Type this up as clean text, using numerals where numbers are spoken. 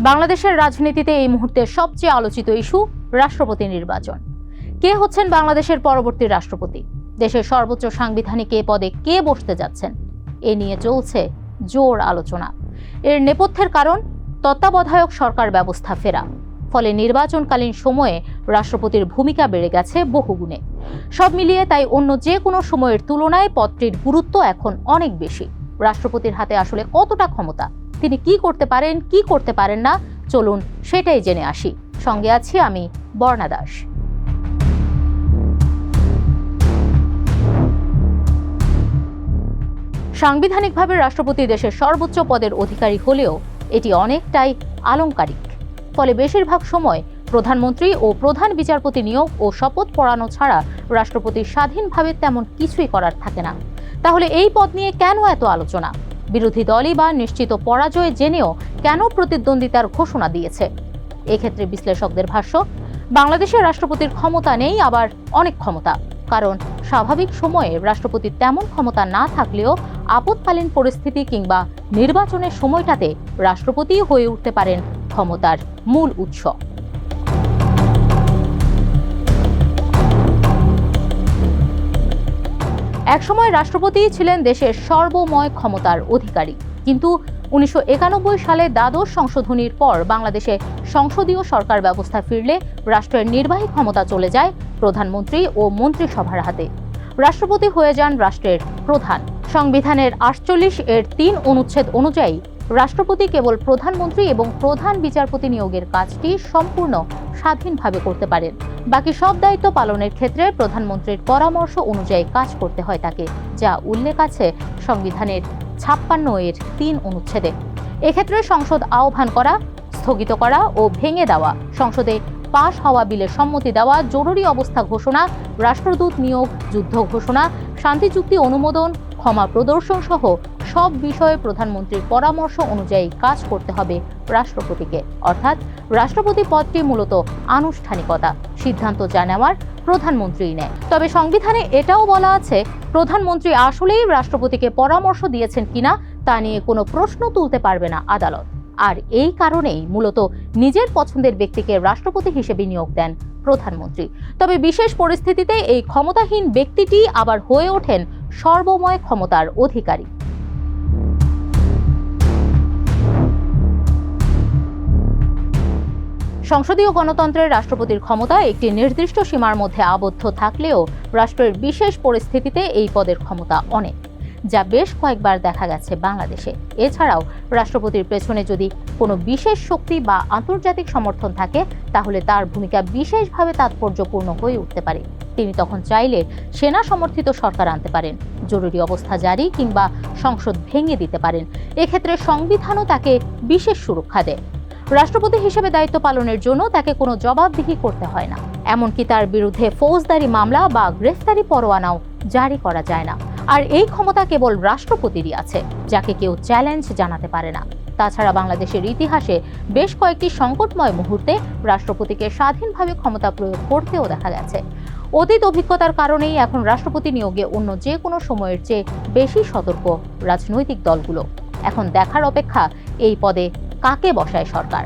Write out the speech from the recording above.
বাংলাদেশের রাজনীতিতে এই মুহূর্তে সবচেয়ে আলোচিত ইস্যু রাষ্ট্রপতি নির্বাচন। কে হচ্ছেন বাংলাদেশের পরবর্তী রাষ্ট্রপতি? দেশের সর্বোচ্চ সাংবিধানিক এ পদে কে বসতে যাচ্ছেন? এ নিয়ে চলছে জোর আলোচনা। এর নেপথ্যের কারণ তত্ত্বাবধায়ক সরকার ব্যবস্থা ফেরা। ফলে নির্বাচনকালীন সময়ে রাষ্ট্রপতির ভূমিকা বেড়ে গেছে বহুগুণে। সব মিলিয়ে তাই অন্য যে কোনো সময়ের তুলনায় পদটির গুরুত্ব এখন অনেক বেশি। রাষ্ট্রপতির হাতে আসলে কতটা ক্ষমতা, তিনি কি করতে পারেন, কি করতে পারেন না, চলুন সেটাই জেনে আসি। সঙ্গে আছি আমি বর্ণা দাস। সাংবিধানিকভাবে রাষ্ট্রপতি দেশের সর্বোচ্চ পদের অধিকারী হলেও এটি অনেকটাই আলংকারিক। ফলে বেশিরভাগ সময় প্রধানমন্ত্রী ও প্রধান বিচারপতি নিয়োগ ও শপথ পড়ানো ছাড়া রাষ্ট্রপতির স্বাধীনভাবে তেমন কিছুই করার থাকে না। তাহলে এই পদ নিয়ে কেন এত আলোচনা? বিরোধী দলই বা নিশ্চিত পরাজয় জেনেও কেন প্রতিদ্বন্দ্বিতার ঘোষণা দিয়েছে? এক্ষেত্রে বিশ্লেষকদের ভাষ্য, বাংলাদেশের রাষ্ট্রপতির ক্ষমতা নেই, আবার অনেক ক্ষমতা। কারণ স্বাভাবিক সময়ে রাষ্ট্রপতির তেমন ক্ষমতা না থাকলেও আপৎকালীন পরিস্থিতি কিংবা নির্বাচনের সময়টাতে রাষ্ট্রপতি হয়ে উঠতে পারেন ক্ষমতার মূল উৎস। একসময় রাষ্ট্রপতি ছিলেন দেশের সর্বময় ক্ষমতার অধিকারী, কিন্তু 1991 সালে দ্বাদশ সংশোধনীর পর বাংলাদেশে সংসদীয় সরকার ব্যবস্থা ফিরলে রাষ্ট্রের নির্বাহী ক্ষমতা চলে যায় প্রধানমন্ত্রী ও মন্ত্রিসভার হাতে। রাষ্ট্রপতি হয়ে যান রাষ্ট্রের প্রধান। সংবিধানের 48 এর 3 অনুচ্ছেদ অনুযায়ী রাষ্ট্রপতি কেবল প্রধানমন্ত্রী এবং প্রধান বিচারপতি নিয়োগের কাজটি সম্পূর্ণ স্বাধীনভাবে করতে পারেন। বাকি সব দায়িত্ব পালনের ক্ষেত্রে প্রধানমন্ত্রীর পরামর্শ অনুযায়ী কাজ করতে হয় তাকে, যা উল্লেখ আছে সংবিধানের 56 এর 3 অনুচ্ছেদে। এক্ষেত্রে সংসদ আহ্বান করা, স্থগিত করা ও ভেঙে দেওয়া, সংসদে পাশ হওয়া বিলে সম্মতি দেওয়া, জরুরি অবস্থা ঘোষণা, রাষ্ট্রদূত নিয়োগ, যুদ্ধ ঘোষণা, শান্তি চুক্তি অনুমোদন, ক্ষমা প্রদর্শন সহ সব বিষয়ে প্রধানমন্ত্রীর পরামর্শ অনুযায়ী কাজ করতে হবে রাষ্ট্রপতিকে। অর্থাৎ রাষ্ট্রপতি পদটি মূলত আনুষ্ঠানিকতা, সিদ্ধান্ত যা নেওয়ার প্রধানমন্ত্রীই নেয়। তবে সংবিধানে এটাও বলা আছে, প্রধানমন্ত্রী আসলেই রাষ্ট্রপতিকে পরামর্শ দিয়েছেন কিনা তা নিয়ে কোনো প্রশ্ন তুলতে পারবে না আদালত। আর এই কারণেই মূলত নিজের পছন্দের ব্যক্তিকে রাষ্ট্রপতি হিসেবে নিয়োগ দেন প্রধানমন্ত্রী। তবে বিশেষ পরিস্থিতিতে এই ক্ষমতাহীন ব্যক্তিটি আবার হয়ে ওঠেন সর্বময় ক্ষমতার অধিকারী। সংসদীয় গণতন্ত্রের রাষ্ট্রপতির ক্ষমতা একটি নির্দিষ্ট সীমার মধ্যে আবদ্ধ থাকলেও রাষ্ট্রের বিশেষ পরিস্থিতিতে এই পদের ক্ষমতা অনেক, যা বেশ কয়েকবার দেখা গেছে বাংলাদেশে। এছাড়াও রাষ্ট্রপতির পেছনে যদি কোনো বিশেষ শক্তি বা আন্তর্জাতিক সমর্থন থাকে, তাহলে তার ভূমিকা বিশেষভাবে তাৎপর্যপূর্ণ হয়ে উঠতে পারে। তিনি তখন চাইলে সেনা সমর্থিত সরকার আনতে পারেন, জরুরি অবস্থা জারি কিংবা সংসদ ভেঙে দিতে পারেন। এক্ষেত্রে সংবিধানও তাকে বিশেষ সুরক্ষা দেয়। রাষ্ট্রপতি হিসেবে দায়িত্ব পালনের জন্য তাকে কোনো জবাবদিহি করতে হয় না। এমনকি তার বিরুদ্ধে ফৌজদারি মামলা বা গ্রেফতারি পরোয়ানাও জারি করা যায় না। আর এই ক্ষমতা কেবল রাষ্ট্রপতিরই আছে, যাকে কেউ চ্যালেঞ্জ জানাতে পারে না। তাছাড়া বাংলাদেশের ইতিহাসে বেশ কয়েকটি সংকটময় মুহূর্তে রাষ্ট্রপতিকে স্বাধীনভাবে ক্ষমতা প্রয়োগ করতেও দেখা গেছে। অতীত অভিজ্ঞতার কারণেই এখন রাষ্ট্রপতি নিয়োগে অন্য যে কোনো সময়ের চেয়ে বেশি সতর্ক রাজনৈতিক দলগুলো। এখন দেখার অপেক্ষা এই পদে কাকে বসায় সরকার।